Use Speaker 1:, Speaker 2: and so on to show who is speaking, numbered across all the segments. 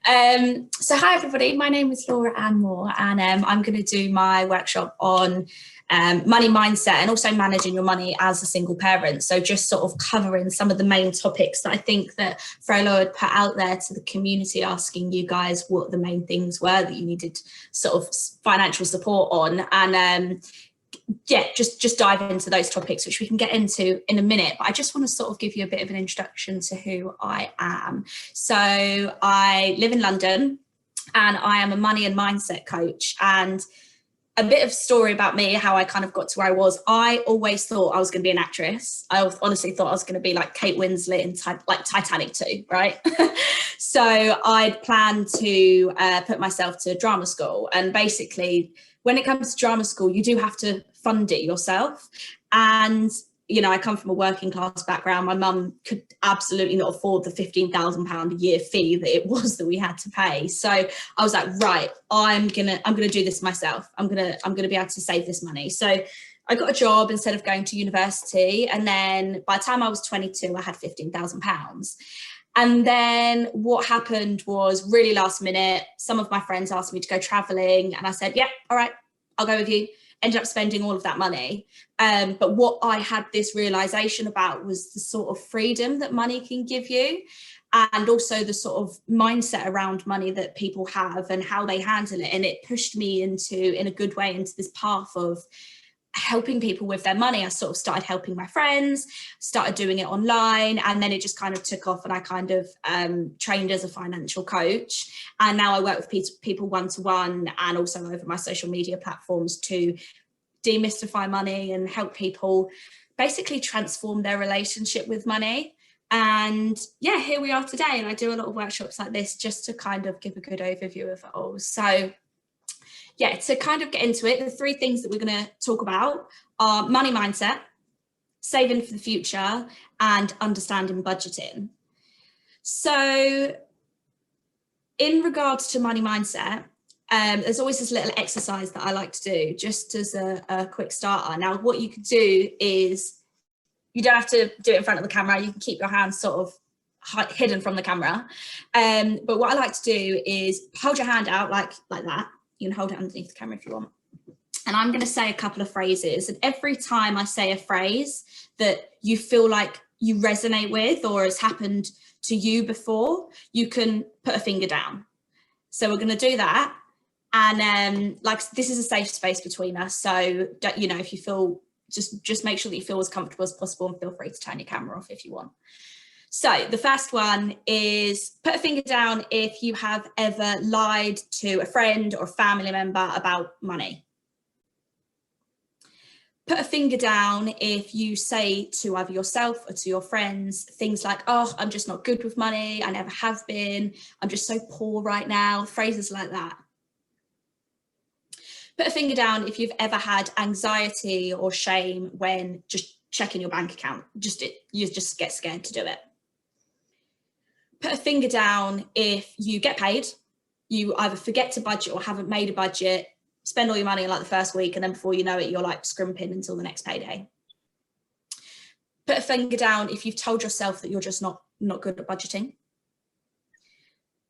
Speaker 1: So hi everybody, my name is Laura Ann Moore, and I'm going to do my workshop on money mindset and also managing your money as a single parent. So just sort of covering some of the main topics that I think that Frolo had put out there to the community, asking you guys what the main things were that you needed sort of financial support on. And yeah, just dive into those topics, which we can get into in a minute. But I just want to sort of give you a bit of an introduction to who I am. So I live in London and I am a money and mindset coach. And a bit of story about me, how I kind of got to where I was. I always thought I was going to be an actress. I honestly thought I was going to be like Kate Winslet in like Titanic 2, right? So I'd planned to put myself to drama school. And basically, when it comes to drama school, you do have to fund it yourself. And, you know, I come from a working class background. My mum could absolutely not afford the £15,000 a year fee that it was that we had to pay. So I was like, right, I'm gonna do this myself. I'm gonna be able to save this money. So I got a job instead of going to university. And then by the time I was 22, I had £15,000. And then what happened was really last minute, some of my friends asked me to go traveling and I said, yeah, all right, I'll go with you. Ended up spending all of that money. But what I had this realization about was the sort of freedom that money can give you, and also the sort of mindset around money that people have and how they handle it. And it pushed me in a good way, into this path of helping people with their money. I sort of started helping my friends, started doing it online, and then it just kind of took off, and I kind of trained as a financial coach. And now I work with people one-to-one and also over my social media platforms to demystify money and help people basically transform their relationship with money. And yeah, here we are today. And I do a lot of workshops like this just to kind of give a good overview of it all. So yeah, to kind of get into it, the three things that we're going to talk about are money mindset, saving for the future, and understanding budgeting. So in regards to money mindset, there's always this little exercise that I like to do just as a quick starter. Now, what you could do is, you don't have to do it in front of the camera. You can keep your hands sort of hidden from the camera. But what I like to do is hold your hand out like that. You can hold it underneath the camera if you want. And I'm going to say a couple of phrases. And every time I say a phrase that you feel like you resonate with or has happened to you before, you can put a finger down. So we're going to do that. And like, this is a safe space between us. So, you know, if you feel, just make sure that you feel as comfortable as possible, and feel free to turn your camera off if you want. So the first one is, put a finger down if you have ever lied to a friend or a family member about money. Put a finger down if you say to either yourself or to your friends things like, oh, I'm just not good with money, I never have been, I'm just so poor right now, phrases like that. Put a finger down if you've ever had anxiety or shame when just checking your bank account, you just get scared to do it. Put a finger down if you get paid, you either forget to budget or haven't made a budget, spend all your money in like the first week, and then before you know it, you're like scrimping until the next payday. Put a finger down if you've told yourself that you're just not good at budgeting.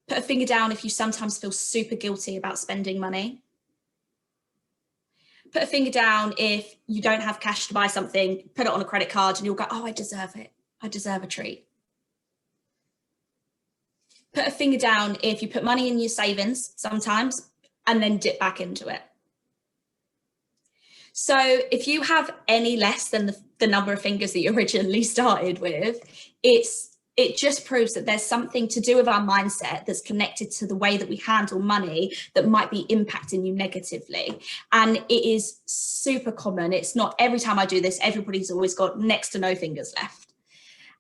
Speaker 1: Put a finger down if you sometimes feel super guilty about spending money. Put a finger down if you don't have cash to buy something, put it on a credit card and you'll go, oh, I deserve it. I deserve a treat. Put a finger down if you put money in your savings sometimes and then dip back into it. So if you have any less than the number of fingers that you originally started with, it just proves that there's something to do with our mindset that's connected to the way that we handle money that might be impacting you negatively. And it is super common. It's not every time I do this, everybody's always got next to no fingers left.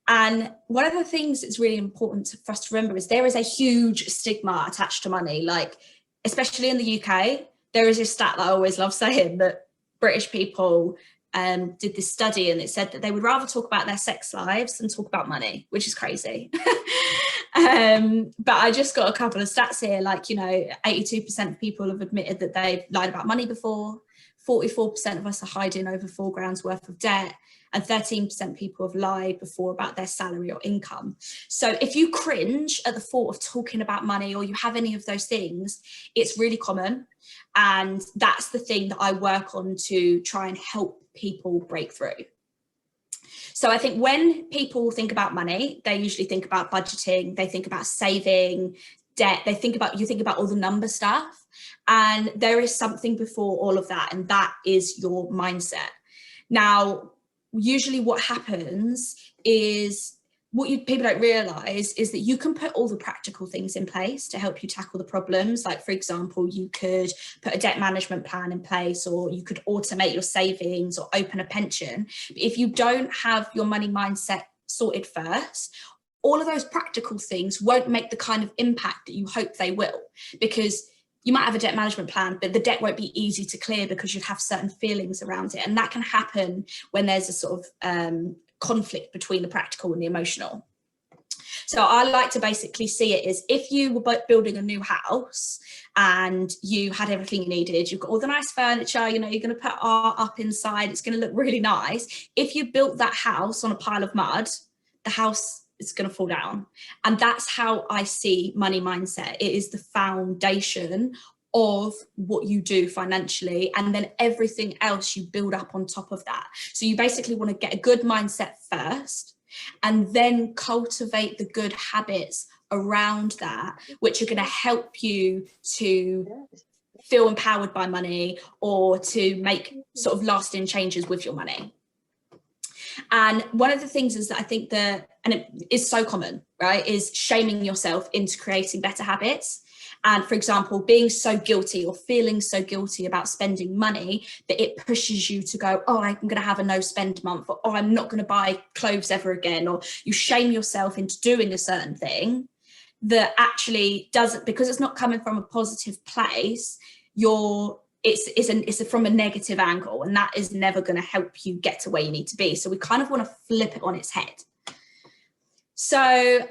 Speaker 1: And one of the things that's really important for us to remember is there is a huge stigma attached to money. Like, especially in the UK, there is a stat that I always love saying, that British people did this study, and it said that they would rather talk about their sex lives than talk about money, which is crazy. But I just got a couple of stats here, like, you know, 82% of people have admitted that they've lied about money before. 44% of us are hiding over £4,000 worth of debt, and 13% people have lied before about their salary or income. So if you cringe at the thought of talking about money, or you have any of those things, it's really common. And that's the thing that I work on to try and help people break through. So I think when people think about money, they usually think about budgeting, they think about saving, debt, you think about all the number stuff. And there is something before all of that, and that is your mindset. Now, usually what happens is, people don't realize is that you can put all the practical things in place to help you tackle the problems. Like, for example, you could put a debt management plan in place, or you could automate your savings or open a pension. But if you don't have your money mindset sorted first, all of those practical things won't make the kind of impact that you hope they will, because you might have a debt management plan, but the debt won't be easy to clear because you'd have certain feelings around it. And that can happen when there's a sort of conflict between the practical and the emotional. So I like to basically see it as, if you were building a new house and you had everything you needed, you've got all the nice furniture, you're going to put art up inside, it's going to look really nice. If you built that house on a pile of mud, the house is going to fall down. And that's how I see money mindset. It is the foundation of what you do financially, and then everything else you build up on top of that. So you basically want to get a good mindset first, and then cultivate the good habits around that, which are going to help you to feel empowered by money, or to make sort of lasting changes with your money. And one of the things is that I think and it is so common, right, is shaming yourself into creating better habits. And for example, being so guilty or feeling so guilty about spending money that it pushes you to go, oh, I'm going to have a no spend month, or oh, I'm not going to buy clothes ever again. Or you shame yourself into doing a certain thing that actually doesn't, because it's not coming from a positive place, it's from a negative angle, and that is never going to help you get to where you need to be. So we kind of want to flip it on its head. So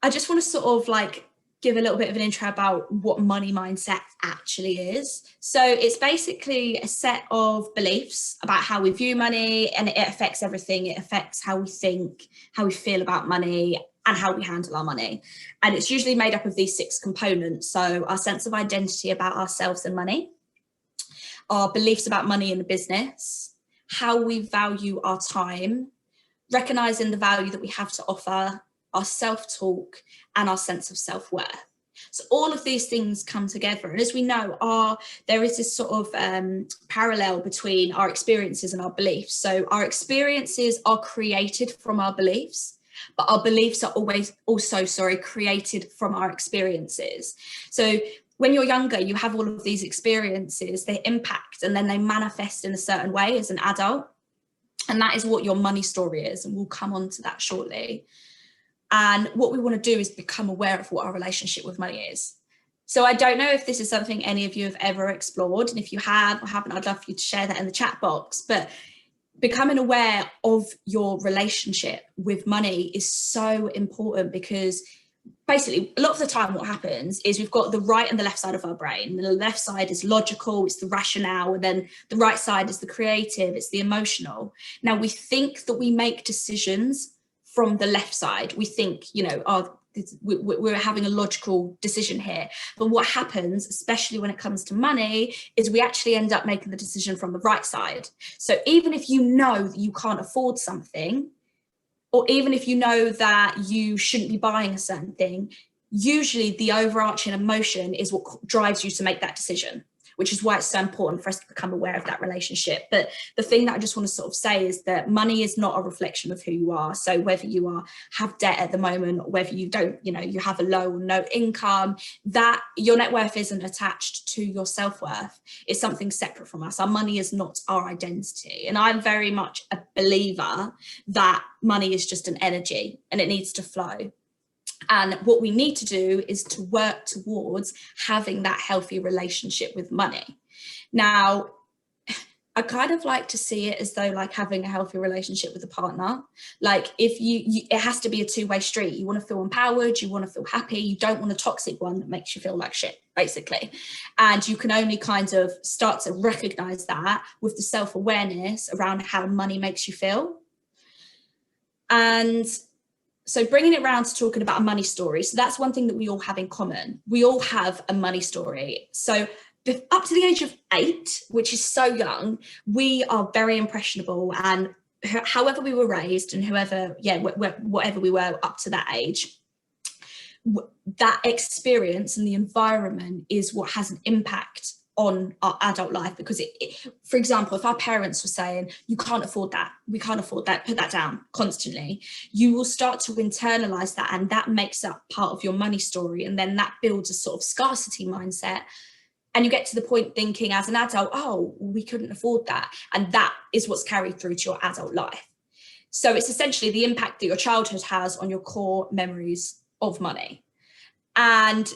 Speaker 1: I just want to sort of like give a little bit of an intro about what money mindset actually is. So it's basically a set of beliefs about how we view money, and it affects everything. It affects how we think, how we feel about money, and how we handle our money. And it's usually made up of these 6 components. So our sense of identity about ourselves and money, our beliefs about money in the business, how we value our time, recognizing the value that we have to offer, our self-talk, and our sense of self-worth. So all of these things come together. And as we know, there is this sort of parallel between our experiences and our beliefs. So our experiences are created from our beliefs, but our beliefs are also created from our experiences. So when you're younger, you have all of these experiences, they impact, and then they manifest in a certain way as an adult. And that is what your money story is. And we'll come on to that shortly. And what we want to do is become aware of what our relationship with money is. So I don't know if this is something any of you have ever explored. And if you have or haven't, I'd love for you to share that in the chat box. But becoming aware of your relationship with money is so important, because basically a lot of the time what happens is we've got the right and the left side of our brain. The left side is logical, it's the rationale, and then the right side is the creative, it's the emotional. Now we think that we make decisions from the left side. We think, we're having a logical decision here. But what happens, especially when it comes to money, is we actually end up making the decision from the right side. So even if you know that you can't afford something, or even if you know that you shouldn't be buying a certain thing, usually the overarching emotion is what drives you to make that decision, which is why it's so important for us to become aware of that relationship. But the thing that I just want to sort of say is that money is not a reflection of who you are. So whether you have debt at the moment, or whether you don't, you have a low or no income, that your net worth isn't attached to your self-worth. It's something separate from us. Our money is not our identity. And I'm very much a believer that money is just an energy and it needs to flow. And what we need to do is to work towards having that healthy relationship with money. Now, I kind of like to see it as though like having a healthy relationship with a partner. Like if you it has to be a two-way street. You want to feel empowered, you want to feel happy, you don't want a toxic one that makes you feel like shit, basically. And you can only kind of start to recognize that with the self-awareness around how money makes you feel. And so bringing it around to talking about a money story. So that's one thing that we all have in common. We all have a money story. So up to the age of 8, which is so young, we are very impressionable, and however we were raised and whatever we were up to that age, that experience and the environment is what has an impact on our adult life. Because for example, if our parents were saying, you can't afford that, we can't afford that, put that down constantly, you will start to internalize that, and that makes up part of your money story. And then that builds a sort of scarcity mindset. And you get to the point thinking as an adult, oh, we couldn't afford that. And that is what's carried through to your adult life. So it's essentially the impact that your childhood has on your core memories of money. And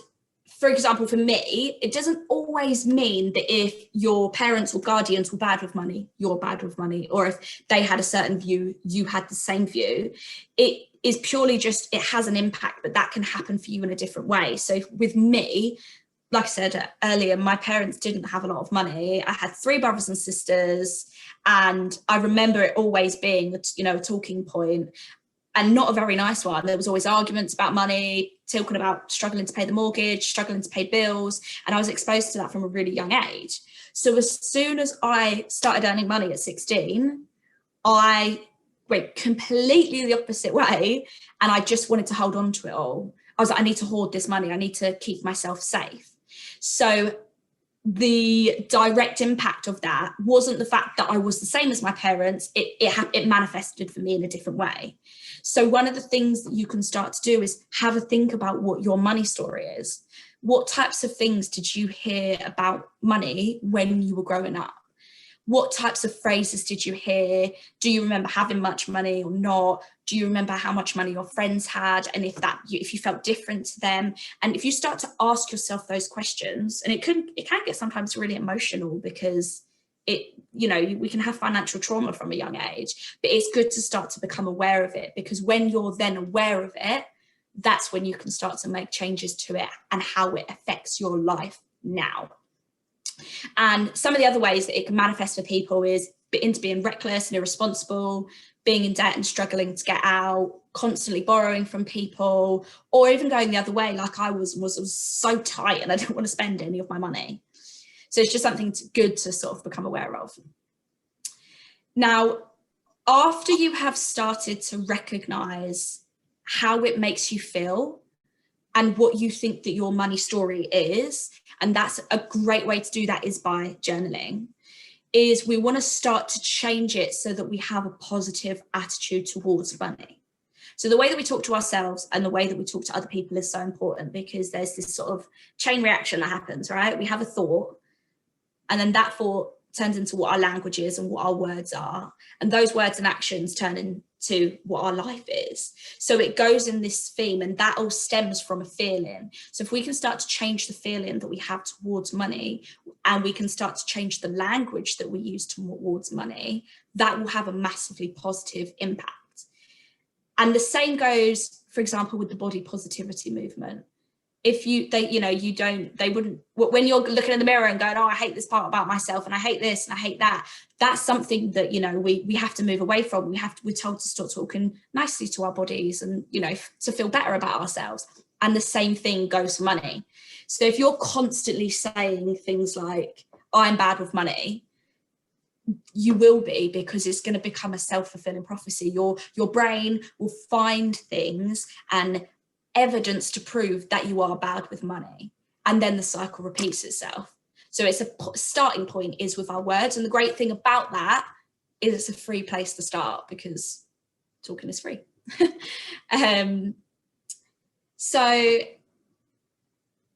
Speaker 1: for example, for me, it doesn't always mean that if your parents or guardians were bad with money, you're bad with money, or if they had a certain view, you had the same view. It is purely just, it has an impact, but that can happen for you in a different way. So with me, like I said earlier, my parents didn't have a lot of money. I had 3 brothers and sisters, and I remember it always being, a talking point, and not a very nice one. There was always arguments about money, talking about struggling to pay the mortgage, struggling to pay bills, and I was exposed to that from a really young age. So as soon as I started earning money at 16, I went completely the opposite way, and I just wanted to hold on to it all. I was like, I need to hoard this money. I need to keep myself safe. So the direct impact of that wasn't the fact that I was the same as my parents. It manifested for me in a different way. So one of the things that you can start to do is have a think about what your money story is. What types of things did you hear about money when you were growing up? What types of phrases did you hear? Do you remember having much money or not? Do you remember how much money your friends had? And if you felt different to them? And if you start to ask yourself those questions, and it can get sometimes really emotional, because we can have financial trauma from a young age, but it's good to start to become aware of it, because when you're then aware of it, that's when you can start to make changes to it and how it affects your life now. And some of the other ways that it can manifest for people is into being reckless and irresponsible, being in debt and struggling to get out, constantly borrowing from people, or even going the other way, like I was so tight and I didn't want to spend any of my money. So it's just something good to sort of become aware of. Now, after you have started to recognize how it makes you feel and what you think that your money story is, and that's a great way to do that is by journaling, is we want to start to change it so that we have a positive attitude towards money. So the way that we talk to ourselves and the way that we talk to other people is so important, because there's this sort of chain reaction that happens, right? We have a thought, and then that thought turns into what our language is and what our words are. And those words and actions turn into what our life is. So it goes in this theme, and that all stems from a feeling. So if we can start to change the feeling that we have towards money, and we can start to change the language that we use towards money, that will have a massively positive impact. And the same goes, for example, with the body positivity movement. If they wouldn't, when you're looking in the mirror and going, oh, I hate this part about myself, and I hate this and I hate that, that's something that, we have to move away from. We're told to start talking nicely to our bodies and, to feel better about ourselves. And the same thing goes for money. So if you're constantly saying things like, I'm bad with money, you will be, because it's going to become a self-fulfilling prophecy. Your brain will find things and evidence to prove that you are bad with money, and then the cycle repeats itself. So it's a starting point is with our words, and the great thing about that is it's a free place to start, because talking is free. So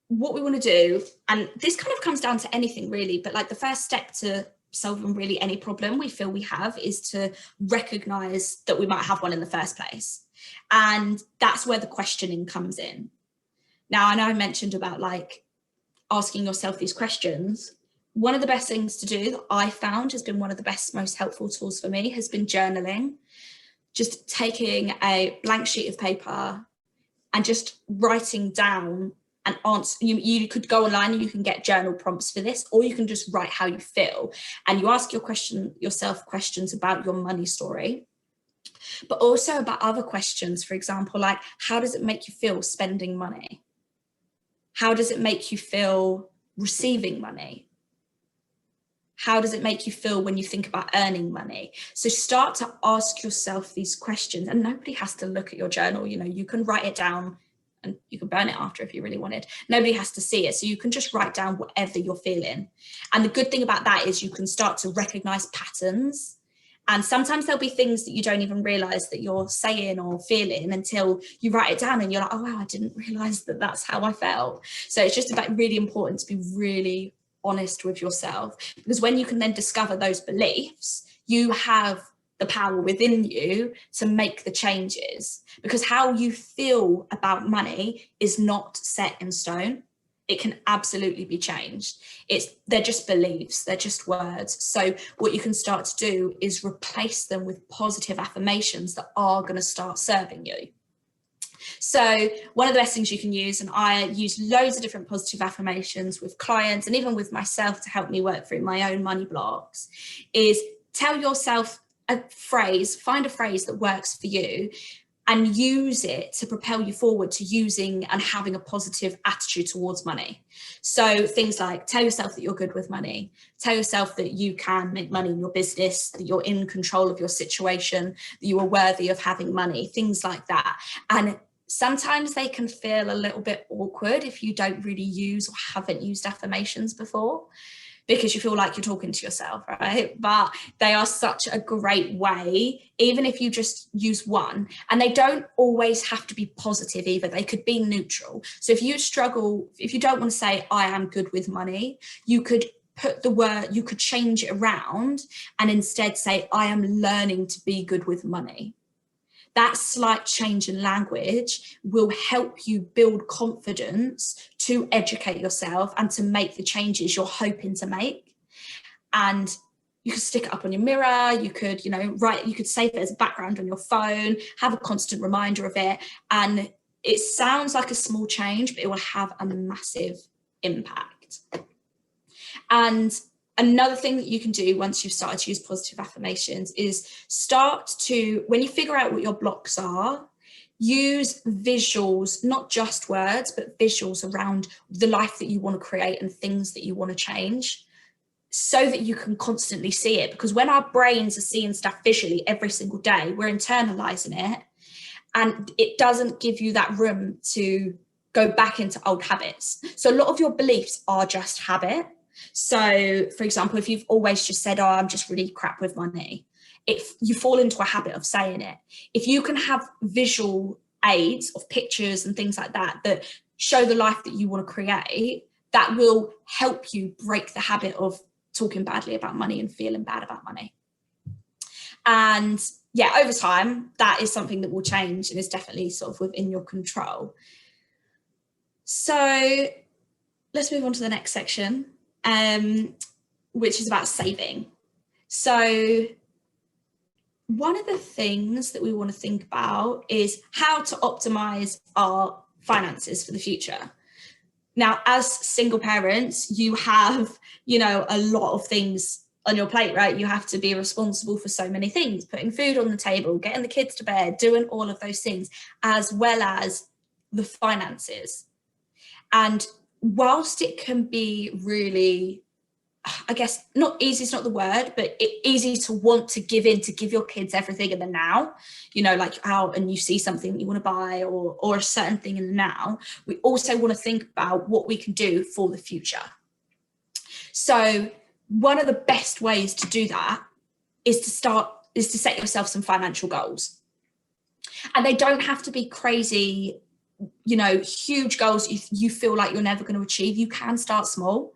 Speaker 1: what we want to do, and this kind of comes down to anything really, but like the first step to solving really any problem we feel we have is to recognize that we might have one in the first place. And that's where the questioning comes in. Now, I know I mentioned about like asking yourself these questions. one of the best things to do that I found has been one of the best, most helpful tools for me has been journaling. Just taking a blank sheet of paper and just writing down an answer. You could go online and you can get journal prompts for this, or you can just write how you feel. And you ask yourself questions about your money story, but also about other questions. For example, like, how does it make you feel spending money? How does it make you feel receiving money? How does it make you feel when you think about earning money? So start to ask yourself these questions, and nobody has to look at your journal. You can write it down and you can burn it after if you really wanted. Nobody has to see it. So you can just write down whatever you're feeling. And the good thing about that is you can start to recognize patterns. And sometimes there'll be things that you don't even realize that you're saying or feeling until you write it down and you're like, oh, wow, I didn't realize that that's how I felt. So it's just about really important to be really honest with yourself, because when you can then discover those beliefs, you have the power within you to make the changes, because how you feel about money is not set in stone. It can absolutely be changed. They're just beliefs, they're just words. So what you can start to do is replace them with positive affirmations that are going to start serving you. So one of the best things you can use, and I use loads of different positive affirmations with clients and even with myself to help me work through my own money blocks, is tell yourself a phrase, find a phrase that works for you and use it to propel you forward to using and having a positive attitude towards money. So things like, tell yourself that you're good with money, tell yourself that you can make money in your business, that you're in control of your situation, that you are worthy of having money, things like that. And sometimes they can feel a little bit awkward if you don't really use or haven't used affirmations before, because you feel like you're talking to yourself, right? But they are such a great way, even if you just use one. And they don't always have to be positive either. They could be neutral. So if you struggle, if you don't want to say, I am good with money, you could put the word, you could change it around and instead say, I am learning to be good with money. That slight change in language will help you build confidence to educate yourself and to make the changes you're hoping to make. And you could stick it up on your mirror, you could, you could save it as a background on your phone, have a constant reminder of it. And it sounds like a small change, but it will have a massive impact. And another thing that you can do once you've started to use positive affirmations is start to, when you figure out what your blocks are, use visuals, not just words, but visuals around the life that you want to create and things that you want to change, so that you can constantly see it. Because when our brains are seeing stuff visually every single day, we're internalizing it, and it doesn't give you that room to go back into old habits. So a lot of your beliefs are just habit. So, for example, if you've always just said, oh, I'm just really crap with money, if you fall into a habit of saying it, if you can have visual aids of pictures and things like that that show the life that you want to create, that will help you break the habit of talking badly about money and feeling bad about money. And yeah, over time, that is something that will change and is definitely sort of within your control. So let's move on to the next section. Which is about saving. So one of the things that we want to think about is how to optimize our finances for the future. Now, as single parents, you have, a lot of things on your plate, right? You have to be responsible for so many things, putting food on the table, getting the kids to bed, doing all of those things, as well as the finances. And whilst it can be really, I guess, not easy, it's not the word, but easy to want to give in, to give your kids everything in the now, like out and you see something that you want to buy or a certain thing in the now, we also want to think about what we can do for the future. So one of the best ways to do that is to set yourself some financial goals. And they don't have to be crazy, huge goals you feel like you're never going to achieve. You can start small.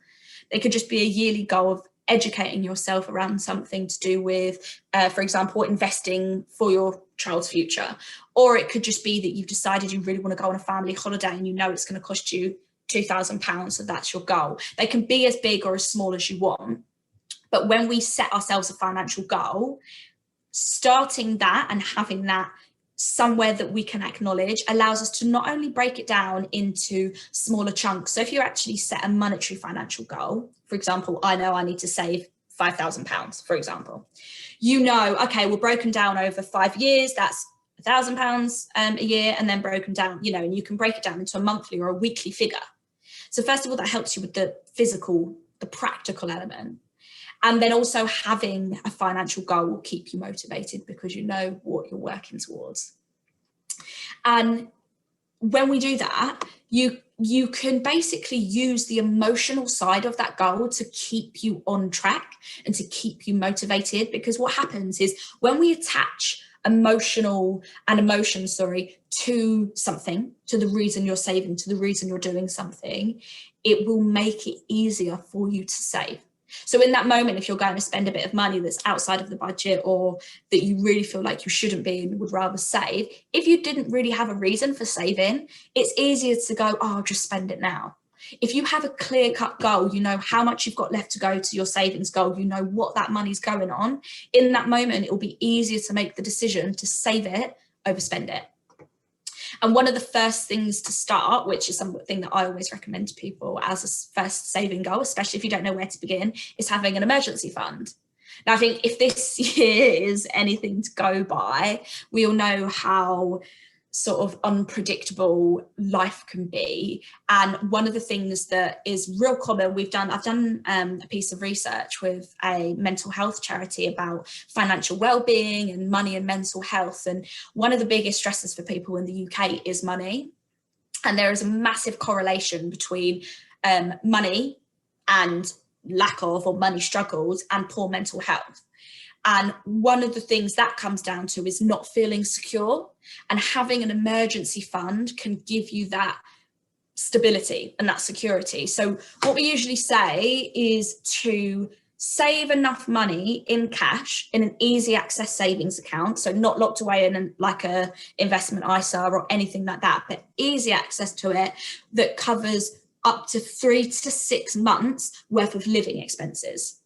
Speaker 1: They could just be a yearly goal of educating yourself around something to do with, for example, investing for your child's future. Or it could just be that you've decided you really want to go on a family holiday and it's going to cost you £2,000, so that's your goal. They can be as big or as small as you want. But when we set ourselves a financial goal, starting that and having that somewhere that we can acknowledge allows us to not only break it down into smaller chunks. So if you actually set a monetary financial goal, for example, I know I need to save £5,000, for example, okay, well, broken down over 5 years, that's £1,000 a year, and then broken down, and you can break it down into a monthly or a weekly figure. So first of all, that helps you with the physical, the practical element. And then also having a financial goal will keep you motivated because you know what you're working towards. And when we do that, you can basically use the emotional side of that goal to keep you on track and to keep you motivated. Because what happens is when we attach emotion to something, to the reason you're saving, to the reason you're doing something, it will make it easier for you to save. So in that moment, if you're going to spend a bit of money that's outside of the budget or that you really feel like you shouldn't be and would rather save, if you didn't really have a reason for saving, it's easier to go, I'll just spend it now. If you have a clear-cut goal, you know how much you've got left to go to your savings goal, you know what that money's going on, in that moment, it will be easier to make the decision to save it over spend it. And one of the first things to start, which is something that I always recommend to people as a first saving goal, especially if you don't know where to begin, is having an emergency fund. Now, I think if this year is anything to go by, we all know how sort of unpredictable life can be. And one of the things that is real common, I've done a piece of research with a mental health charity about financial well-being and money and mental health. And one of the biggest stresses for people in the UK is money. And there is a massive correlation between money and lack of, or money struggles, and poor mental health. And one of the things that comes down to is not feeling secure, and having an emergency fund can give you that stability and that security. So what we usually say is to save enough money in cash in an easy access savings account. So not locked away in like a investment ISA or anything like that, but easy access to it that covers up to 3 to 6 months worth of living expenses.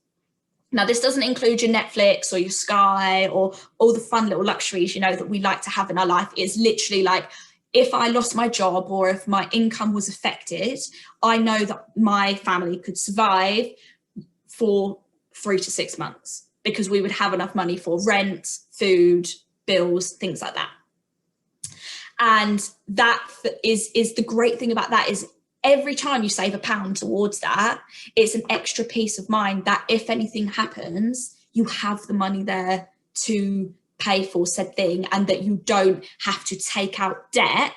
Speaker 1: Now, this doesn't include your Netflix or your Sky or all the fun little luxuries, that we like to have in our life. It's literally like, if I lost my job or if my income was affected, I know that my family could survive for 3 to 6 months because we would have enough money for rent, food, bills, things like that. And that is the great thing about that is every time you save £1 towards that, it's an extra peace of mind that if anything happens, you have the money there to pay for said thing, and that you don't have to take out debt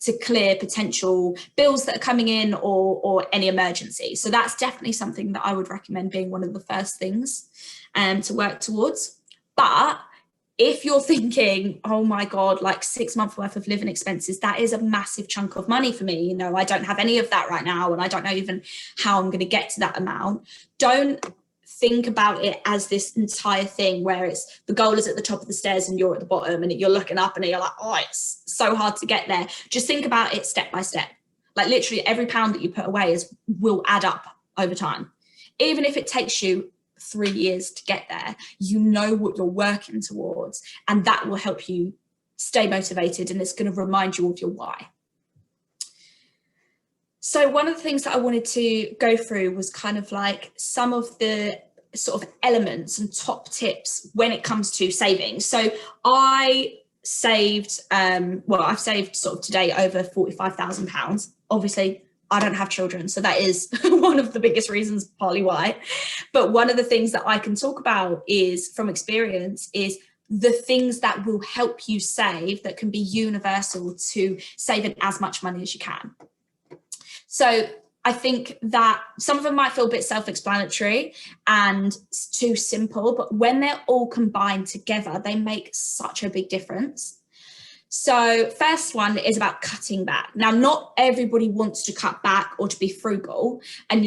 Speaker 1: to clear potential bills that are coming in or any emergency. So that's definitely something that I would recommend being one of the first things to work towards. But if you're thinking, oh my God, like 6 months worth of living expenses, that is a massive chunk of money for me. I don't have any of that right now, and I don't know even how I'm going to get to that amount. Don't think about it as this entire thing where it's the goal is at the top of the stairs and you're at the bottom and you're looking up and you're like, oh, it's so hard to get there. Just think about it step by step. Like literally every pound that you put away will add up over time. Even if it takes you 3 years to get there, you know what you're working towards, and that will help you stay motivated, and it's going to remind you of your why. So one of the things that I wanted to go through was kind of like some of the sort of elements and top tips when it comes to saving. So I saved, I've saved sort of today over £45,000. Obviously, I don't have children, so that is one of the biggest reasons, partly why. But one of the things that I can talk about is, from experience, is the things that will help you save that can be universal to saving as much money as you can. So I think that some of them might feel a bit self-explanatory and too simple, but when they're all combined together, they make such a big difference. So first one is about cutting back. Now, not everybody wants to cut back or to be frugal. And,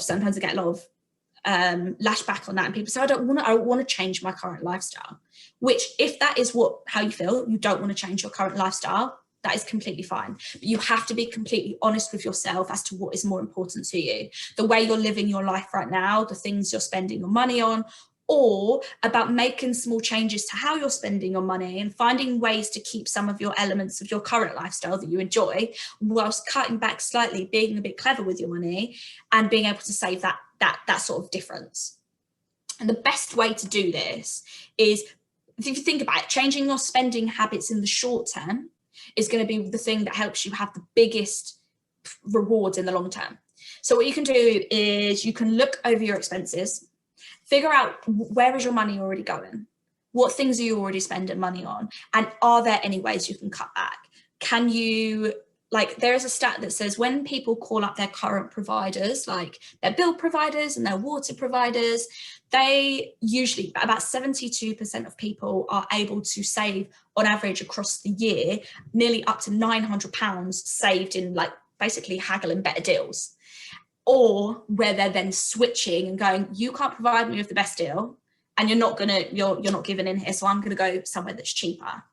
Speaker 1: sometimes I get a lot of lashback on that. And people say, I don't want to change my current lifestyle, which if that is how you feel, you don't want to change your current lifestyle, That is completely fine. But you have to be completely honest with yourself as to what is more important to you. The way you're living your life right now, the things you're spending your money on, or about making small changes to how you're spending your money and finding ways to keep some of your elements of your current lifestyle that you enjoy whilst cutting back slightly, being a bit clever with your money and being able to save that sort of difference. And the best way to do this is, if you think about it, changing your spending habits in the short term is going to be the thing that helps you have the biggest rewards in the long term. So what you can do is you can look over your expenses, figure out where is your money already going? What things are you already spending money on? And are there any ways you can cut back? Can you, like, there is a stat that says when people call up their current providers, like their bill providers and their water providers, they usually, about 72% of people are able to save on average across the year, nearly up to £900 saved in like basically haggling better deals. Or where they're then switching and going, you can't provide me with the best deal and you're not giving in here, so I'm gonna go somewhere that's cheaper.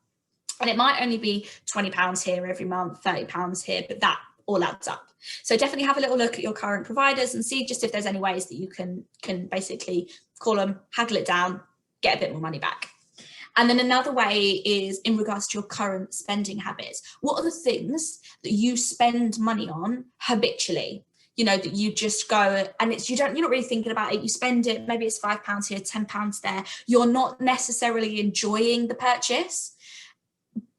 Speaker 1: And it might only be £20 here every month, £30 here, but that all adds up. So definitely have a little look at your current providers and see just if there's any ways that you can basically call them, haggle it down, get a bit more money back. And then another way is in regards to your current spending habits. What are the things that you spend money on habitually? You know, that you just go and you're not really thinking about it. You spend it, maybe it's £5 here, £10 there. You're not necessarily enjoying the purchase,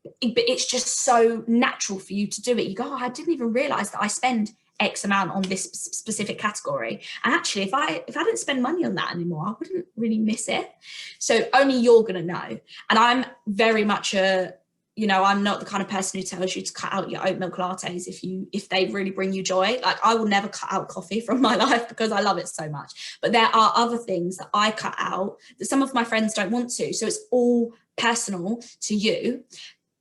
Speaker 1: but it's just so natural for you to do it. You go, oh, I didn't even realize that I spend X amount on this specific category. And actually, if I didn't spend money on that anymore, I wouldn't really miss it. So only you're going to know. And I'm very much I'm not the kind of person who tells you to cut out your oat milk lattes if they really bring you joy. Like, I will never cut out coffee from my life because I love it so much. But there are other things that I cut out that some of my friends don't want to. So it's all personal to you.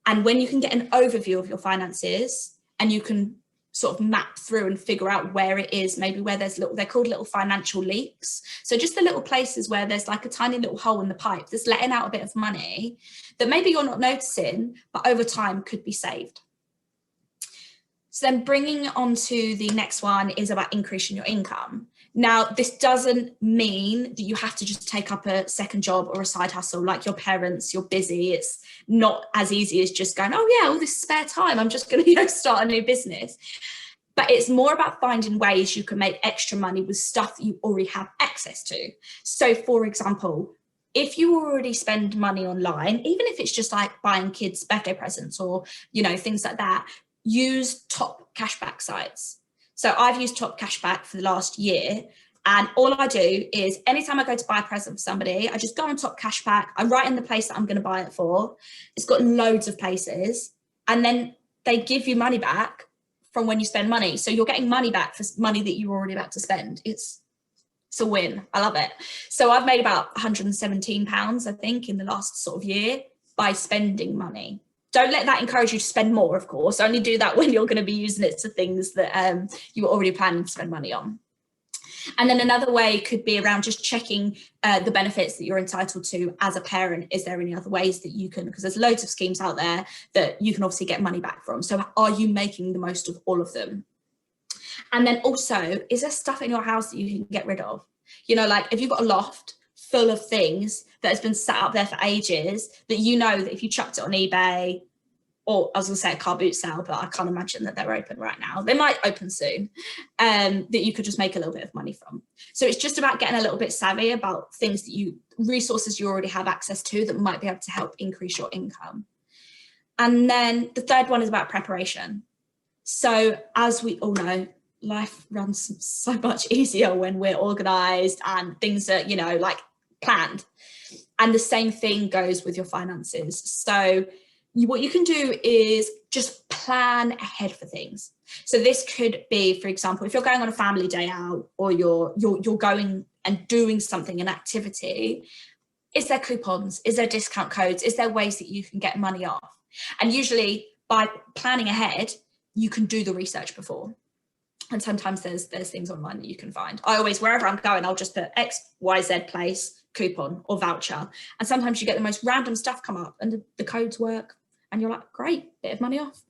Speaker 1: And when you can get an overview of your finances and you can sort of map through and figure out where it is, maybe where they're called little financial leaks. So just the little places where there's like a tiny little hole in the pipe that's letting out a bit of money that maybe you're not noticing, but over time could be saved. So then bringing on to the next one is about increasing your income. Now, this doesn't mean that you have to just take up a second job or a side hustle like your parents. You're busy. It's not as easy as just going, oh yeah, all this spare time, I'm just going to start a new business. But it's more about finding ways you can make extra money with stuff that you already have access to. So for example, if you already spend money online, even if it's just like buying kids birthday presents or, things like that, use top cashback sites. So I've used top cashback for the last year. And all I do is anytime I go to buy a present for somebody, I just go on top cashback. I write in the place that I'm going to buy it for. It's got loads of places. And then they give you money back from when you spend money. So you're getting money back for money that you were already about to spend. It's a win. I love it. So I've made about £117, I think, in the last sort of year by spending money. Don't let that encourage you to spend more, of course. Only do that when you're going to be using it to things that you were already planning to spend money on. And then another way could be around just checking the benefits that you're entitled to as a parent. Is there any other ways that you can, because there's loads of schemes out there that you can obviously get money back from. So are you making the most of all of them? And then also, is there stuff in your house that you can get rid of? Like if you've got a loft full of things that has been sat up there for ages, that that if you chucked it on eBay, or I was going to say a car boot sale, but I can't imagine that they're open right now. They might open soon, that you could just make a little bit of money from. So it's just about getting a little bit savvy about resources you already have access to that might be able to help increase your income. And then the third one is about preparation. So as we all know, life runs so much easier when we're organized and things are, like planned. And the same thing goes with your finances. So what you can do is just plan ahead for things. So this could be, for example, if you're going on a family day out or you're going and doing something, an activity, is there coupons? Is there discount codes? Is there ways that you can get money off? And usually by planning ahead, you can do the research before. And sometimes there's things online that you can find. I always, wherever I'm going, I'll just put XYZ place, coupon or voucher. And sometimes you get the most random stuff come up and the codes work And you're like, great, bit of money off.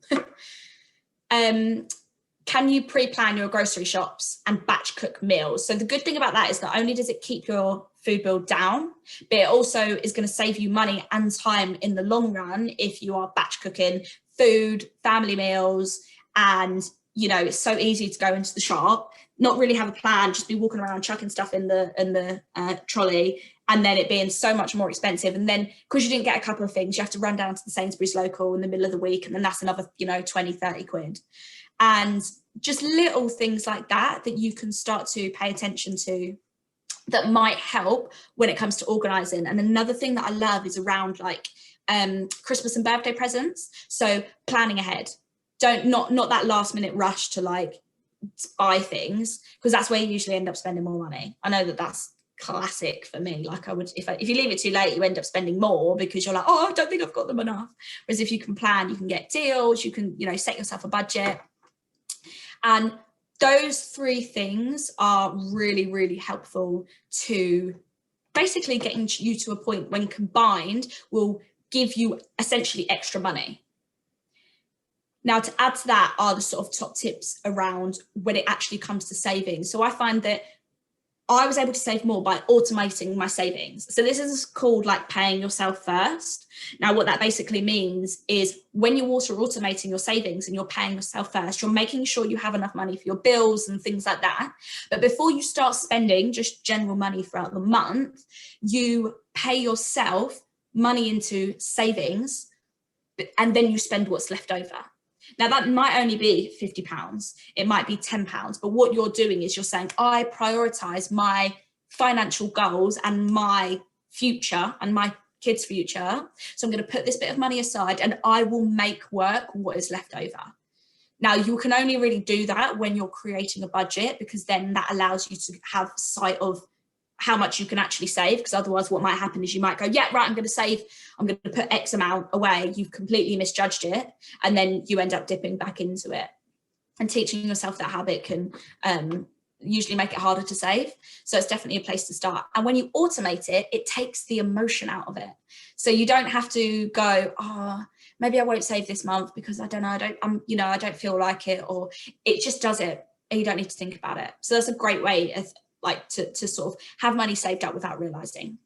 Speaker 1: Can you pre-plan your grocery shops and batch cook meals? So the good thing about that is not only does it keep your food bill down, but it also is going to save you money and time in the long run if you are batch cooking food, family meals, and it's so easy to go into the shop, not really have a plan, just be walking around chucking stuff in the trolley, and then it being so much more expensive. And then because you didn't get a couple of things, you have to run down to the Sainsbury's local in the middle of the week, and then that's another 20, 30 quid. And just little things like that you can start to pay attention to that might help when it comes to organizing. And another thing that I love is around like Christmas and birthday presents. So planning ahead. Not that last minute rush to like buy things, because that's where you usually end up spending more money. I know that's classic for me. Like I would, if you leave it too late, you end up spending more because you're like, oh, I don't think I've got them enough. Whereas if you can plan, you can get deals, you can, set yourself a budget. And those three things are really, really helpful to basically getting you to a point when combined will give you essentially extra money. Now, to add to that are the sort of top tips around when it actually comes to savings. So I find that I was able to save more by automating my savings. So this is called like paying yourself first. Now, what that basically means is when you're automating your savings and you're paying yourself first, you're making sure you have enough money for your bills and things like that. But before you start spending just general money throughout the month, you pay yourself money into savings, and then you spend what's left over. Now, that might only be £50, it might be £10, but what you're doing is you're saying, I prioritise my financial goals and my future and my kids' future. So I'm going to put this bit of money aside and I will make work what is left over. Now, you can only really do that when you're creating a budget, because then that allows you to have sight of how much you can actually save, because otherwise what might happen is you might go, yeah, right, I'm going to put X amount away. You've completely misjudged it. And then you end up dipping back into it. And teaching yourself that habit can usually make it harder to save. So it's definitely a place to start. And when you automate it, it takes the emotion out of it. So you don't have to go, oh, maybe I won't save this month because I don't know, I don't feel like it, or it just does it and you don't need to think about it. So that's a great way of to sort of have money saved up without realizing.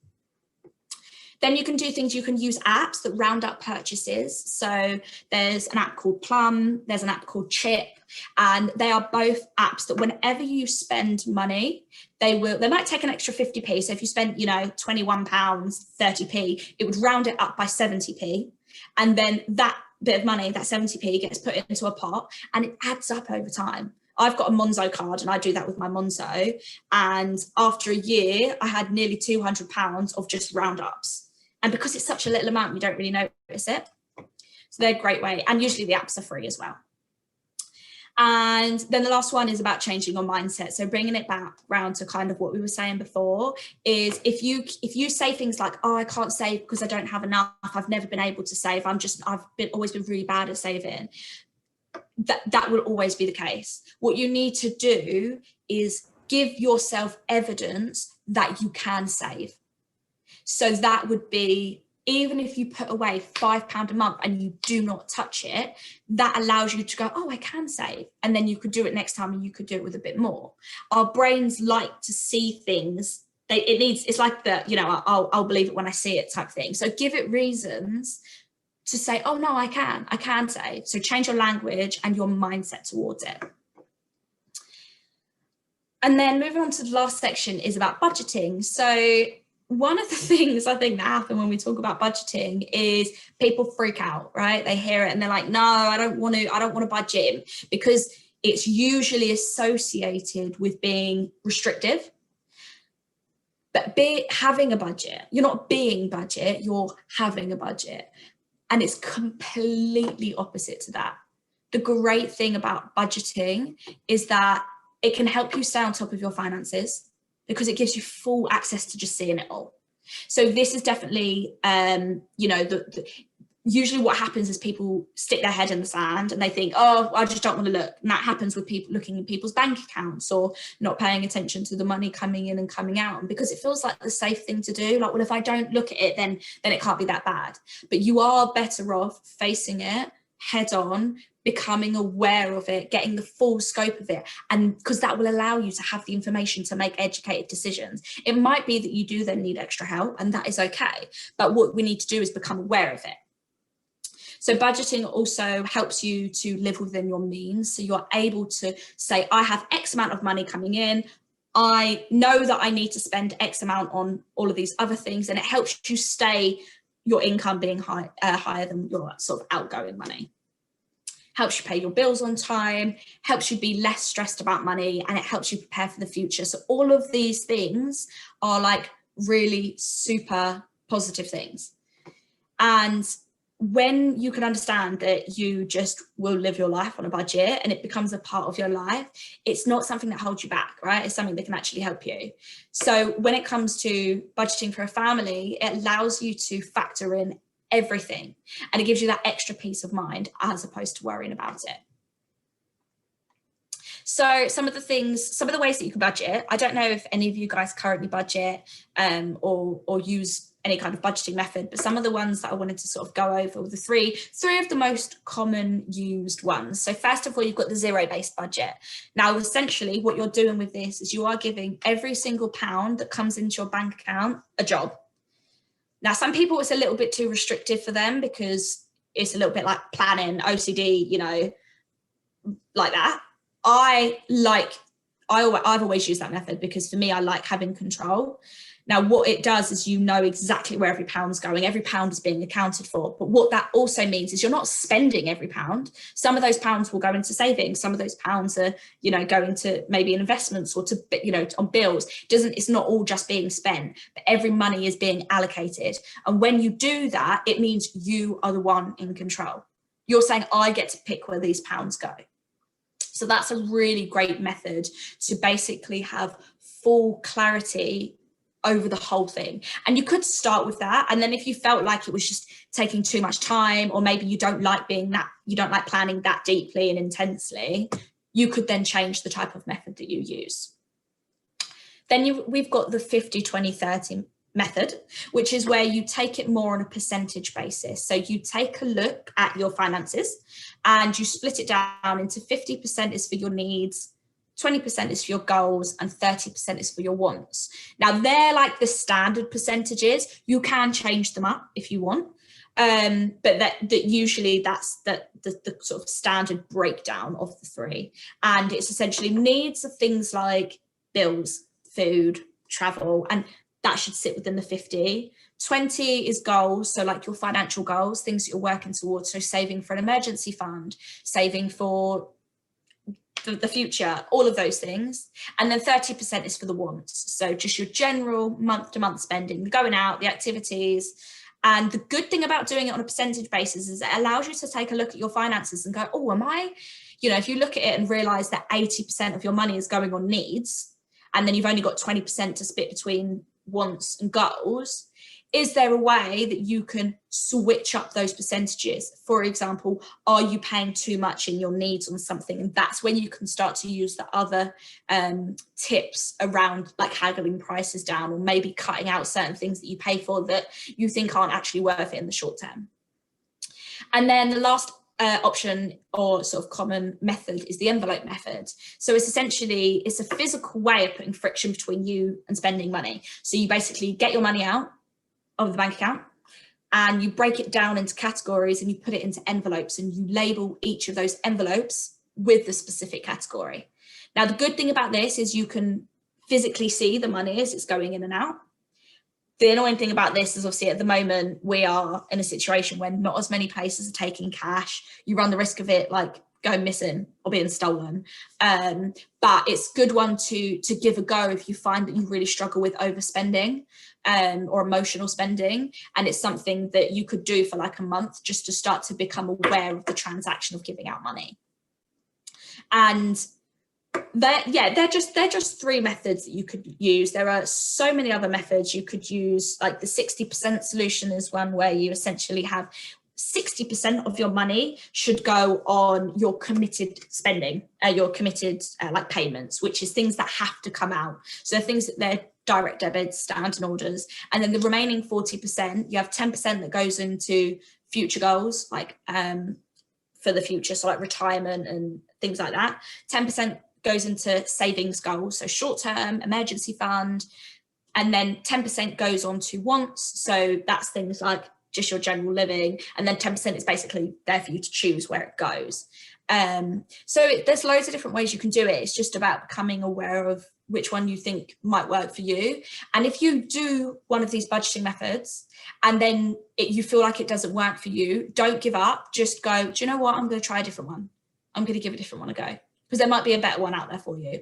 Speaker 1: Then you can do things, you can use apps that round up purchases. So there's an app called Plum, there's an app called Chip, and they are both apps that whenever you spend money, they might take an extra 50p. So if you spend, £21, 30p, it would round it up by 70p. And then that bit of money, that 70p, gets put into a pot and it adds up over time. I've got a Monzo card and I do that with my Monzo. And after a year, I had nearly £200 of just roundups. And because it's such a little amount, you don't really notice it. So they're a great way. And usually the apps are free as well. And then the last one is about changing your mindset. So bringing it back round to kind of what we were saying before is if you say things like, oh, I can't save because I don't have enough. I've never been able to save. Always been really bad at saving. That will always be the case. What you need to do is give yourself evidence that you can save. So that would be, even if you put away £5 a month and you do not touch it, that allows you to go, oh, I can save. And then you could do it next time and you could do it with a bit more. Our brains like to see things. It's like the, I'll believe it when I see it type thing. So give it reasons to say, oh no, I can save. So change your language and your mindset towards it. And then moving on to the last section is about budgeting. So one of the things I think that happen when we talk about budgeting is people freak out, right? They hear it and they're like, no, I don't want to budget, because it's usually associated with being restrictive. But having a budget, you're not being budget, you're having a budget. And it's completely opposite to that. The great thing about budgeting is that it can help you stay on top of your finances because it gives you full access to just seeing it all. So this is definitely, usually what happens is people stick their head in the sand and they think, oh, I just don't want to look. And that happens with people looking at people's bank accounts or not paying attention to the money coming in and coming out. And because it feels like the safe thing to do, like, well, if I don't look at it, then it can't be that bad. But you are better off facing it head on, becoming aware of it, getting the full scope of it. And because that will allow you to have the information to make educated decisions. It might be that you do then need extra help, and that is okay. But what we need to do is become aware of it. So budgeting also helps you to live within your means. So you're able to say, I have X amount of money coming in. I know that I need to spend X amount on all of these other things. And it helps you stay your income being higher than your sort of outgoing money. Helps you pay your bills on time, helps you be less stressed about money, and it helps you prepare for the future. So all of these things are like really super positive things. And when you can understand that you just will live your life on a budget and it becomes a part of your life, it's not something that holds you back, right? It's something that can actually help you. So when it comes to budgeting for a family, it allows you to factor in everything, and it gives you that extra peace of mind as opposed to worrying about it. So some of the ways that you can budget, I don't know if any of you guys currently budget or use any kind of budgeting method, but some of the ones that I wanted to sort of go over were the three of the most common used ones. So first of all, you've got the zero-based budget. Now, essentially what you're doing with this is you are giving every single pound that comes into your bank account a job. Now, some people, it's a little bit too restrictive for them because it's a little bit like planning, OCD, you know, like that. I've always used that method because for me, I like having control. Now, what it does is you know exactly where every pound's going. Every pound is being accounted for. But what that also means is you're not spending every pound. Some of those pounds will go into savings. Some of those pounds are, you know, going to maybe investments or to, you know, on bills. It's not all just being spent, but every money is being allocated. And when you do that, it means you are the one in control. You're saying, I get to pick where these pounds go. So that's a really great method to basically have full clarity over the whole thing. And you could start with that. And then if you felt like it was just taking too much time, or maybe you don't like planning that deeply and intensely, you could then change the type of method that you use. Then we've got the 50-20-30 method, which is where you take it more on a percentage basis. So you take a look at your finances and you split it down into 50% is for your needs, 20% is for your goals, and 30% is for your wants. Now, they're like the standard percentages. You can change them up if you want, but that usually that's the sort of standard breakdown of the three. And it's essentially needs of things like bills, food, travel, and that should sit within the 50. 20 is goals, so like your financial goals, things that you're working towards, so saving for an emergency fund, saving for the future, all of those things. And then 30% is for the wants, so just your general month-to-month spending, going out, the activities. And the good thing about doing it on a percentage basis is it allows you to take a look at your finances and go, oh, am I, you know, if you look at it and realize that 80% of your money is going on needs, and then you've only got 20% to split between wants and goals, is there a way that you can switch up those percentages? For example, are you paying too much in your needs on something? And that's when you can start to use the other tips around like haggling prices down, or maybe cutting out certain things that you pay for that you think aren't actually worth it in the short term. And then the last option or sort of common method is the envelope method. So it's a physical way of putting friction between you and spending money. So you basically get your money out of the bank account and you break it down into categories and you put it into envelopes, and you label each of those envelopes with the specific category. Now, the good thing about this is you can physically see the money as it's going in and out. The annoying thing about this is obviously at the moment we are in a situation where not as many places are taking cash. You run the risk of it like going missing or being stolen. But it's a good one to give a go if you find that you really struggle with overspending or emotional spending. And it's something that you could do for like a month just to start to become aware of the transaction of giving out money. And they're just three methods that you could use. There are so many other methods you could use, like the 60% solution is one where you essentially have 60% of your money should go on your committed spending, your committed like payments, which is things that have to come out. So things that they're direct debits, standing orders. And then the remaining 40%, you have 10% that goes into future goals, like for the future, so like retirement and things like that. 10% goes into savings goals, so short-term, emergency fund. And then 10% goes on to wants. So that's things like just your general living, and then 10% is basically there for you to choose where it goes. So there's loads of different ways you can do it. It's just about becoming aware of which one you think might work for you. And if you do one of these budgeting methods and then you feel like it doesn't work for you, don't give up. Just go, do you know what? I'm going to try a different one. I'm going to give a different one a go, because there might be a better one out there for you.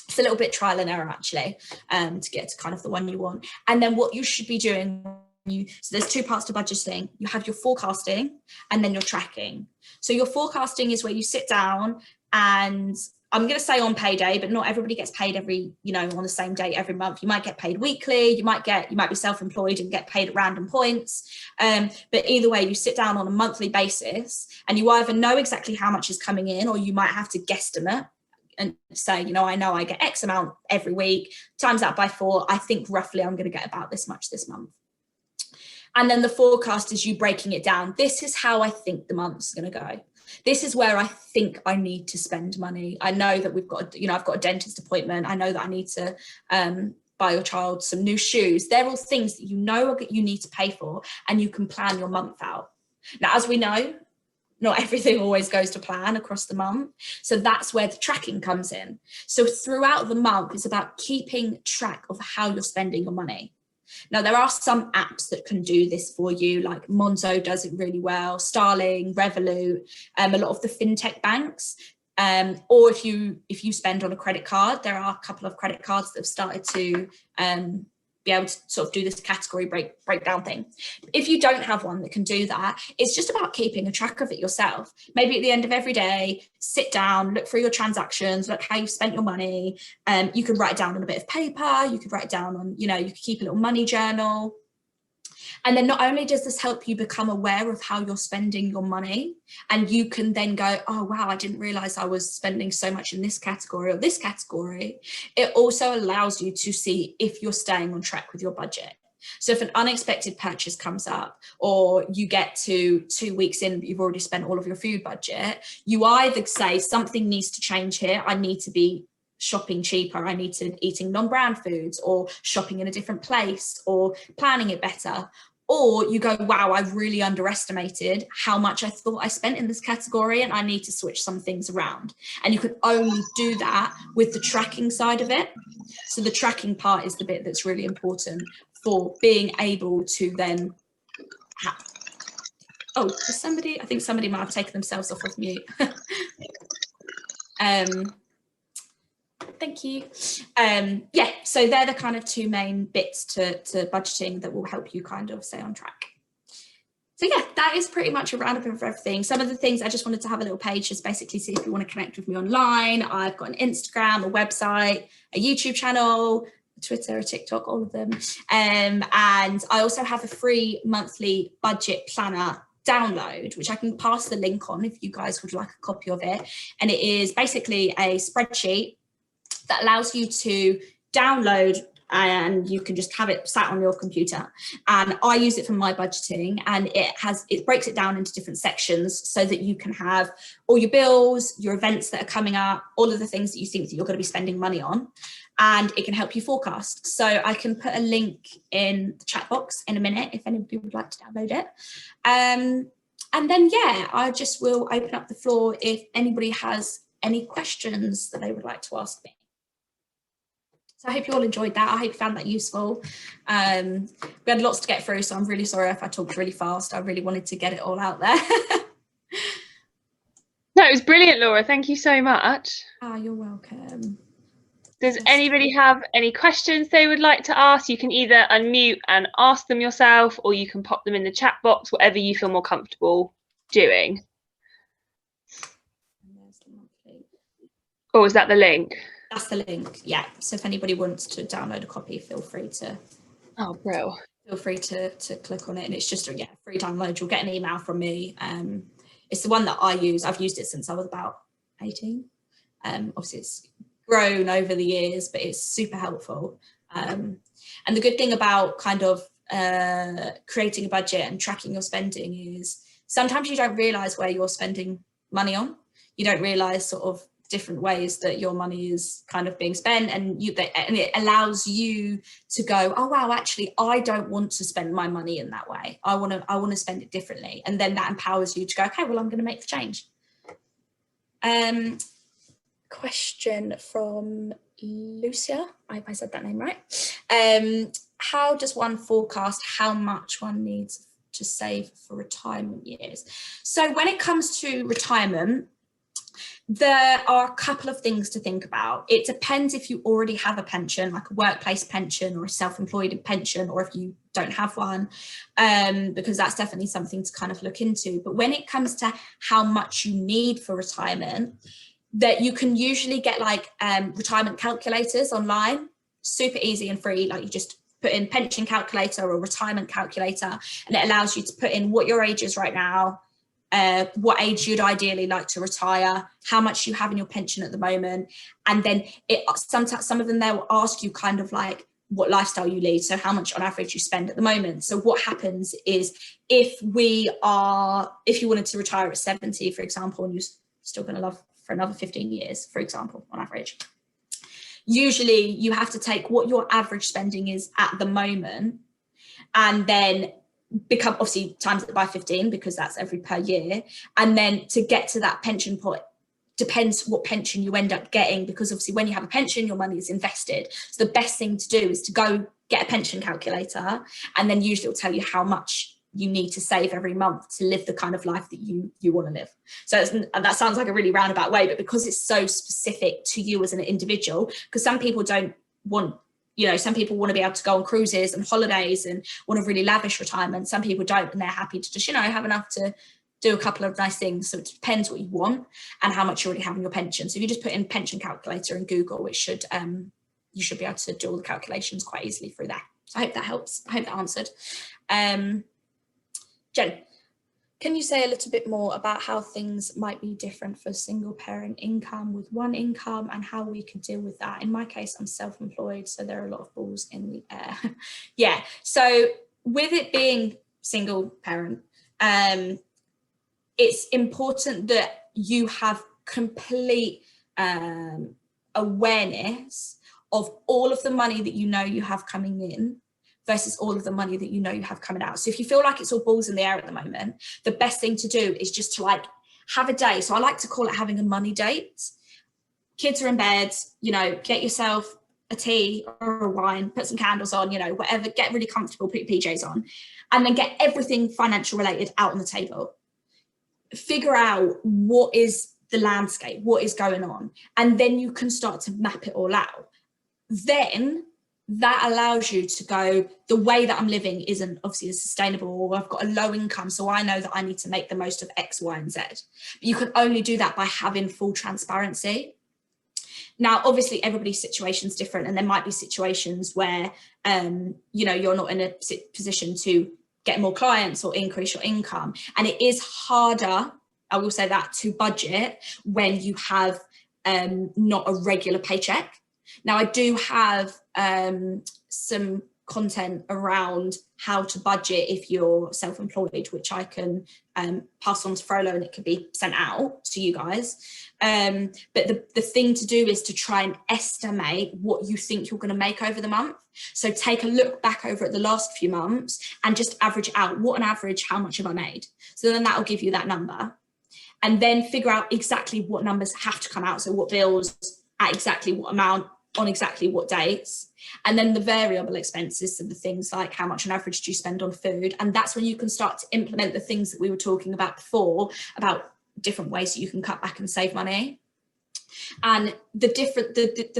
Speaker 1: It's a little bit trial and error, actually, to get to kind of the one you want. And then what you should be doing, so there's two parts to budgeting. You have your forecasting and then your tracking. So your forecasting is where you sit down, and I'm going to say on payday, but not everybody gets paid every, on the same day every month. You might get paid weekly. You might be self-employed and get paid at random points. But either way, you sit down on a monthly basis, and you either know exactly how much is coming in, or you might have to guesstimate and say, I know I get X amount every week, times that by 4. I think roughly I'm going to get about this much this month. And then the forecast is you breaking it down. This is how I think the month's going to go. This is where I think I need to spend money. I know that we've got, I've got a dentist appointment. I know that I need to buy your child some new shoes. They're all things that you need to pay for, and you can plan your month out. Now, as we know, not everything always goes to plan across the month. So that's where the tracking comes in. So throughout the month, it's about keeping track of how you're spending your money. Now, there are some apps that can do this for you, like Monzo does it really well, Starling, Revolut, a lot of the fintech banks. Or if you spend on a credit card, there are a couple of credit cards that have started to be able to sort of do this category breakdown thing. If you don't have one that can do that, it's just about keeping a track of it yourself. Maybe at the end of every day, sit down, look through your transactions, look how you've spent your money. You could write it down on a bit of paper. You could write it down on, you could keep a little money journal. And then not only does this help you become aware of how you're spending your money, and you can then go, oh, wow, I didn't realize I was spending so much in this category or this category. It also allows you to see if you're staying on track with your budget. So if an unexpected purchase comes up, or you get to 2 weeks in, but you've already spent all of your food budget, you either say something needs to change here. I need to be shopping cheaper. I need to eating non-brand foods, or shopping in a different place, or planning it better. Or you go, wow, I've really underestimated how much I thought I spent in this category, and I need to switch some things around. And you can only do that with the tracking side of it. So the tracking part is the bit that's really important for being able to then I think somebody might have taken themselves off of mute. Thank you. So they're the kind of two main bits to budgeting that will help you kind of stay on track. So yeah, that is pretty much a roundup of everything. Some of the things I just wanted to have a little page, just basically see if you want to connect with me online. I've got an Instagram, a website, a YouTube channel, a Twitter, a TikTok, all of them. And I also have a free monthly budget planner download, which I can pass the link on if you guys would like a copy of it. And it is basically a spreadsheet that allows you to download, and you can just have it sat on your computer. And I use it for my budgeting, and it breaks it down into different sections so that you can have all your bills, your events that are coming up, all of the things that you think that you're going to be spending money on, and it can help you forecast. So I can put a link in the chat box in a minute if anybody would like to download it. And then, I just will open up the floor if anybody has any questions that they would like to ask me. So I hope you all enjoyed that. I hope you found that useful. We had lots to get through, so I'm really sorry if I talked really fast. I really wanted to get it all out there.
Speaker 2: No, it was brilliant, Laura. Thank you so much.
Speaker 1: You're welcome.
Speaker 2: Does anybody have any questions they would like to ask? You can either unmute and ask them yourself, or you can pop them in the chat box, whatever you feel more comfortable doing. Or is that the link?
Speaker 1: That's the link, yeah. So if anybody wants to download a copy, feel free to.
Speaker 2: Oh, bro.
Speaker 1: feel free to click on it, and it's just a free download. You'll get an email from me. It's the one that I use. I've used it since I was about 18. Obviously it's grown over the years, but it's super helpful. And the good thing about kind of creating a budget and tracking your spending is sometimes you don't realize where you're spending money on. You don't realize sort of different ways that your money is kind of being spent, and it allows you to go, oh wow, actually I don't want to spend my money in that way. I want to spend it differently, and then that empowers you to go, okay, well, I'm going to make the change. Question from Lucia, I hope I said that name right. How does one forecast how much one needs to save for retirement years? So when it comes to retirement, there are a couple of things to think about. It depends if you already have a pension, like a workplace pension or a self-employed pension, or if you don't have one, because that's definitely something to kind of look into. But when it comes to how much you need for retirement, that you can usually get like retirement calculators online, super easy and free. Like you just put in pension calculator or retirement calculator, and it allows you to put in what your age is right now, what age you'd ideally like to retire, how much you have in your pension at the moment, and then sometimes some of them they will ask you kind of like what lifestyle you lead, so how much on average you spend at the moment. So what happens is if you wanted to retire at 70, for example, and you're still going to love for another 15 years, for example, on average, usually you have to take what your average spending is at the moment, and then become obviously times it by 15, because that's per year. And then to get to that pension pot, depends what pension you end up getting, because obviously when you have a pension, your money is invested. So the best thing to do is to go get a pension calculator, and then usually it'll tell you how much you need to save every month to live the kind of life that you want to live. So that sounds like a really roundabout way, but because it's so specific to you as an individual, because some people don't want, some people want to be able to go on cruises and holidays and want a really lavish retirement. Some people don't, and they're happy to just, have enough to do a couple of nice things. So it depends what you want and how much you already have in your pension. So if you just put in pension calculator in Google, you should be able to do all the calculations quite easily through that. So I hope that helps. I hope that answered. Jen, can you say a little bit more about how things might be different for single parent income with one income, and how we can deal with that? In my case, I'm self-employed, so there are a lot of balls in the air. Yeah, so with it being single parent, it's important that you have complete awareness of all of the money that you have coming in versus all of the money that you have coming out. So if you feel like it's all balls in the air at the moment, the best thing to do is just to like have a day. So I like to call it having a money date. Kids are in bed, get yourself a tea or a wine, put some candles on, whatever, get really comfortable, put your PJs on, and then get everything financial related out on the table. Figure out what is the landscape, what is going on, and then you can start to map it all out. Then that allows you to go, the way that I'm living isn't obviously as sustainable, or I've got a low income, so I know that I need to make the most of X, Y, and Z. But you can only do that by having full transparency. Now, obviously, everybody's situation is different, and there might be situations where, you're not in a position to get more clients or increase your income. And it is harder, I will say that, to budget when you have not a regular paycheck. Now, I do have some content around how to budget if you're self-employed, which I can pass on to Frolo, and it can be sent out to you guys. But the thing to do is to try and estimate what you think you're going to make over the month. So take a look back over at the last few months and just average out, what on average, how much have I made? So then that will give you that number. And then figure out exactly what numbers have to come out. So what bills at exactly what amount on exactly what dates. And then the variable expenses, so the things like how much on average do you spend on food. And that's when you can start to implement the things that we were talking about before, about different ways that you can cut back and save money. And the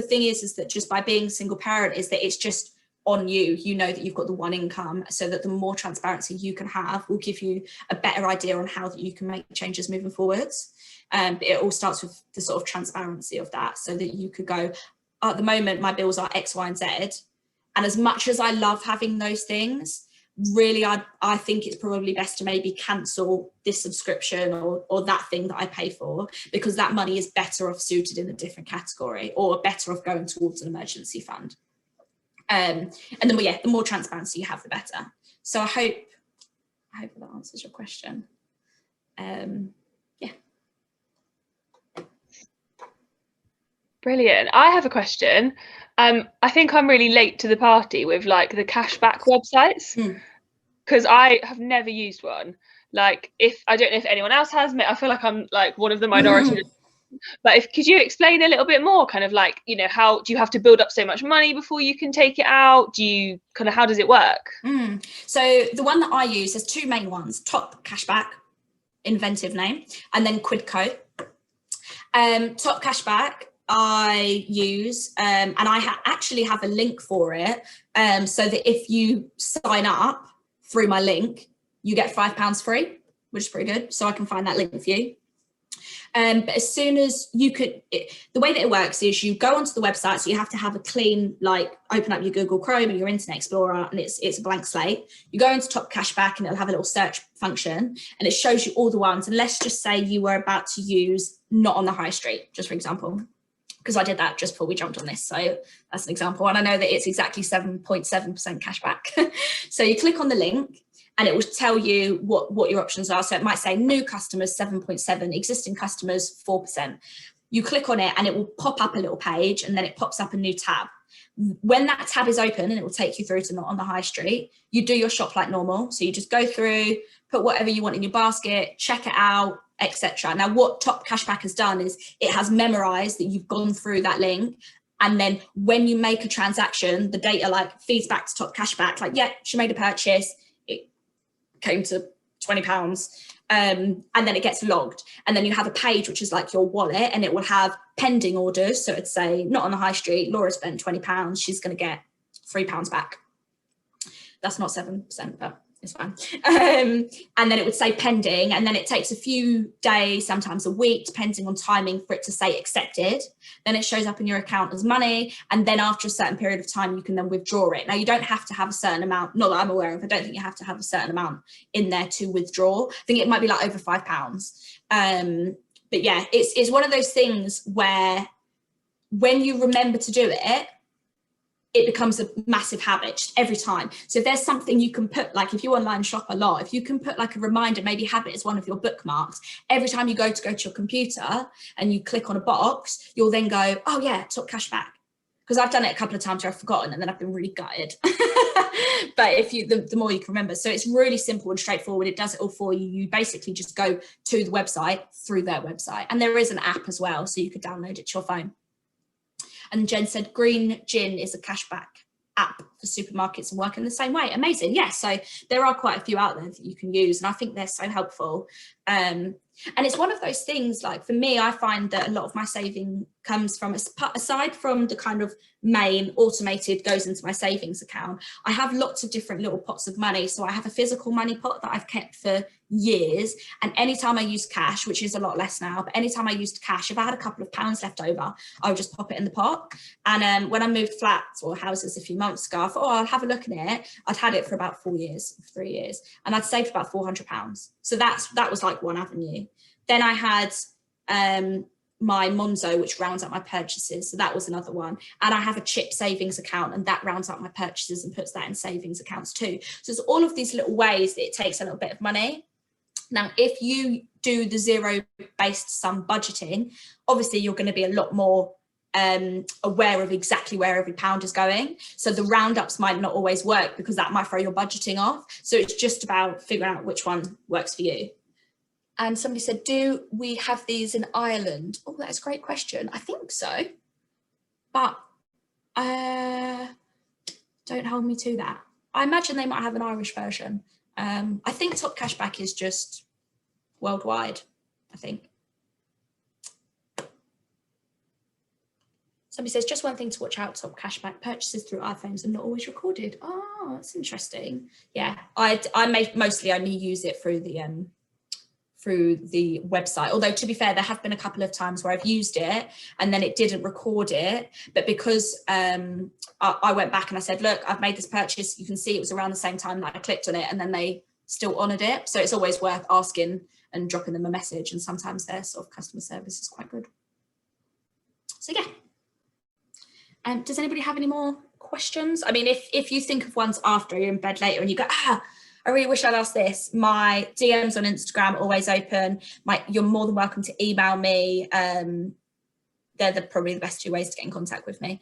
Speaker 1: thing is that just by being a single parent is that it's just on you. You know that you've got the one income, so that the more transparency you can have will give you a better idea on how that you can make changes moving forwards. But it all starts with the sort of transparency of that, so that you could go, at the moment my bills are X, Y, and Z, and as much as I love having those things, really I think it's probably best to maybe cancel this subscription or that thing that I pay for, because that money is better off suited in a different category, or better off going towards an emergency fund. And then, well, yeah, the more transparency you have, the better. So I hope that answers your question. Yeah.
Speaker 2: Brilliant. I have a question. I think I'm really late to the party with like the cashback websites, because I have never used one. Like, if I don't know if anyone else has, I feel like I'm like one of the minority. But could you explain a little bit more, kind of like, you know, how do you have to build up so much money before you can take it out? Do you kind of, how does it work?
Speaker 1: So the one that I use, there's two main ones: Top Cashback, inventive name, and then Quidco. Top Cashback I use, and I actually have a link for it, so that if you sign up through my link, you get £5 free, which is pretty good. So I can find that link for you. But as soon as you could, the way that it works is you go onto the website, so you have to have a clean, like, open up your Google Chrome or your Internet Explorer, and it's a blank slate. You go into Top Cashback and it'll have a little search function, and it shows you all the ones. And let's just say you were about to use Not on the High Street, just for example, because I did that just before we jumped on this. So that's an example. And I know that it's exactly 7.7% cashback. So you click on the link, and it will tell you what your options are. So it might say new customers 7.7, existing customers 4%. You click on it and it will pop up a little page, and then it pops up a new tab. When that tab is open, and it will take you through to Not on the High Street, you do your shop like normal. So you just go through, put whatever you want in your basket, check it out, etc. Now, what Top Cashback has done is it has memorized that you've gone through that link. And then when you make a transaction, the data like feeds back to Top Cashback, like, yeah, she made a purchase, came to £20, and then it gets logged, and then you have a page which is like your wallet, and it will have pending orders. So it'd say Not on the High Street, Laura spent £20, she's going to get £3 back. That's not 7%, but it's fine. And then it would say pending, and then it takes a few days, sometimes a week, depending on timing, for it to say accepted. Then it shows up in your account as money, and then after a certain period of time, you can then withdraw it. Now, you don't have to have a certain amount, not that I'm aware of, I don't think you have to have a certain amount in there to withdraw. I think it might be like over £5. But yeah, it's one of those things where when you remember to do it, it becomes a massive habit just every time. So if there's something you can put, like if you online shop a lot, if you can put like a reminder, maybe have it as one of your bookmarks, every time you go to your computer and you click on a box, you'll then go, oh yeah, Top Cashback. Because I've done it a couple of times where I've forgotten, and then I've been really gutted. But if you, the more you can remember. So it's really simple and straightforward. It does it all for you. You basically just go to the website through their website. And there is an app as well, so you could download it to your phone. And Jen said Green Gin is a cashback app for supermarkets and work in the same way. Amazing. Yeah, so there are quite a few out there that you can use, and I think they're so helpful. And it's one of those things, like for me, I find that a lot of my saving comes from, aside from the kind of main automated goes into my savings account, I have lots of different little pots of money. So I have a physical money pot that I've kept for years, and anytime I use cash, which is a lot less now, but anytime I used cash, if I had a couple of pounds left over, I would just pop it in the pot. And when I moved flats or houses a few months ago, I thought, oh, I'll have a look at it. I'd had it for about 3 years, and I'd saved about £400. So that was like one avenue. Then I had my Monzo, which rounds up my purchases. So that was another one. And I have a chip savings account, and that rounds up my purchases and puts that in savings accounts too. So it's all of these little ways that it takes a little bit of money. Now, if you do the zero-based sum budgeting, obviously you're going to be a lot more aware of exactly where every pound is going. So the roundups might not always work, because that might throw your budgeting off. So it's just about figuring out which one works for you. And somebody said, do we have these in Ireland? Oh, that's a great question. I think so, but don't hold me to that. I imagine they might have an Irish version. I think Top Cashback is just worldwide, I think. Somebody says, just one thing to watch out, Top Cashback purchases through iPhones are not always recorded. Oh, that's interesting. Yeah, I may mostly only use it through the through the website. Although, to be fair, there have been a couple of times where I've used it and then it didn't record it. But because I went back and I said, look, I've made this purchase. You can see it was around the same time that I clicked on it, and then they still honoured it. So it's always worth asking and dropping them a message. And sometimes their sort of customer service is quite good. So yeah. Does anybody have any more questions? I mean, if you think of ones after you're in bed later and you go, I really wish I'd asked this, my DMs on Instagram are always open. You're more than welcome to email me. They're probably the best two ways to get in contact with me.